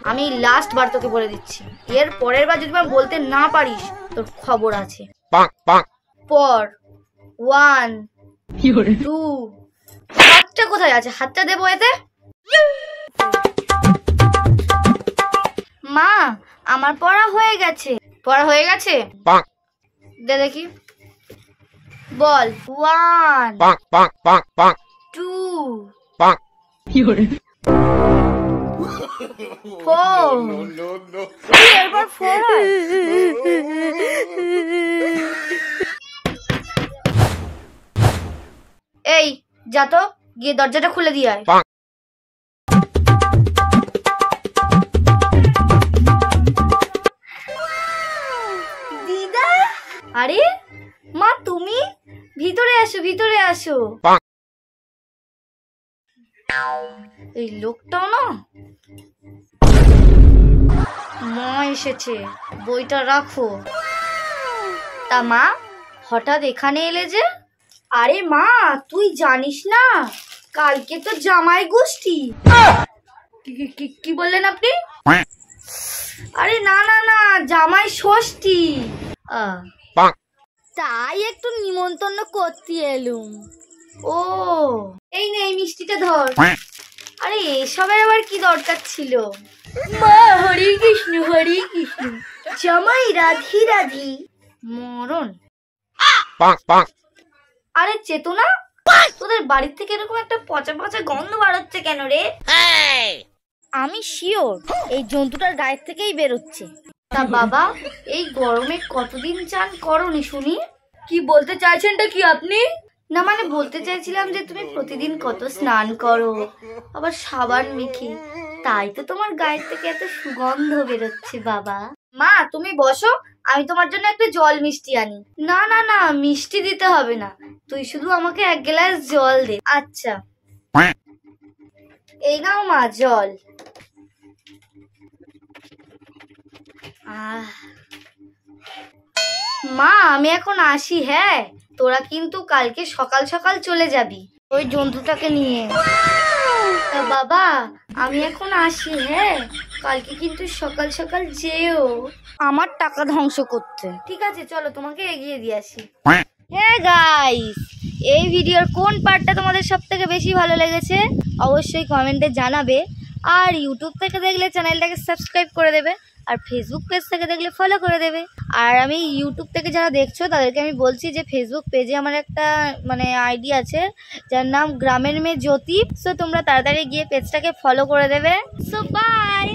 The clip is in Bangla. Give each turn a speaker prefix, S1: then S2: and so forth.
S1: আমি লাস্ট বার তোকে বলে দিচ্ছি, এর পরের বার যদি বলতে না পারিস তোর খবর আছে। পর 1 2 হাতটা কোথায় আছে? হাতটা দেবো এতে। মা আমার পড়া হয়ে গেছে। পড়া হয়ে গেছে? দে দেখি। বল 1 2 4 এরপর 4 এই যা তো গিয়ে দরজাটা খুলে দিয়ে আয়। দিদা, আরে মা তুমি ভিতরে আসো, ভিতরে আসো। এই লোকটাও না, মা এসেছে, বইটা রাখো। তা মা হঠাৎ এখানে এলে যে? আরে মা তুই জানিস না কালকে তো জামাই গোষ্ঠী। কি বললেন আপনি? আরে না না না, জামাই ষষ্ঠী। তাই একটু নিমন্ত্রণ করতে এলুম। ও এই নে, এই মিষ্টিটা ধর। আরে এসবের আবার কি দরকার ছিল? মা হরে কৃষ্ণ হরে কৃষ্ণ, জামাই রাধি রাধি। মরণ। আরে চেতনা, তোদের বাড়ির থেকে এরকম একটা পচা পচা গন্ধ বার হচ্ছে কেন রে? আমি শিওর এই জন্তুটার গায়ের থেকেই বেরোচ্ছে। তা বাবা এই গরমে কতদিন চান করনি শুনি? কি বলতে চাইছেনটা কি আপনি? না মানে বলতে চাইছিলাম যে তুমি প্রতিদিন কত স্নান করো, আবার সাবান মেখে, তাই তো তোমার গায়ের থেকে এত সুগন্ধ বেরোচ্ছে বাবা। মা তুমি বসো, আমি তোমার জন্য একটু জল মিষ্টি আনি। না না না, মিষ্টি দিতে হবে না, তুই শুধু আমাকে 1 গ্লাস জল দে। আচ্ছা এই নাও মা জল। মা আমি এখন আসি। হ্যাঁ তোরা কিন্তু কালকে সকাল সকাল চলে যাবি ওই জন্তুটাকে নিয়ে। তা বাবা আমি এখন আসি। হ্যাঁ কালকে কিন্তু সকাল সকাল যেও আমার টাকা ধ্বংস করতে। ঠিক আছে চলো তোমাকে এগিয়ে দিয়ে আসি। হ্যাঁ গাইস, এই ভিডিওর কোন পার্টটা তোমাদের সব থেকে বেশি ভালো লেগেছে অবশ্যই কমেন্টে জানাবে। আর ইউটিউব থেকে দেখলে চ্যানেলটাকে সাবস্ক্রাইব করে দেবে, আর ফেসবুক পেজ থেকে দেখলে ফলো করে দেবে। আর আমি ইউটিউব থেকে যারা দেখছো তাদেরকে আমি বলছি যে ফেসবুক পেজে আমার একটা আইডি আছে যার নাম গ্রামের মেয়ে জ্যোতি। সো তোমরা তাড়াতাড়ি গিয়ে পেজটাকে ফলো করে দেবে। So by.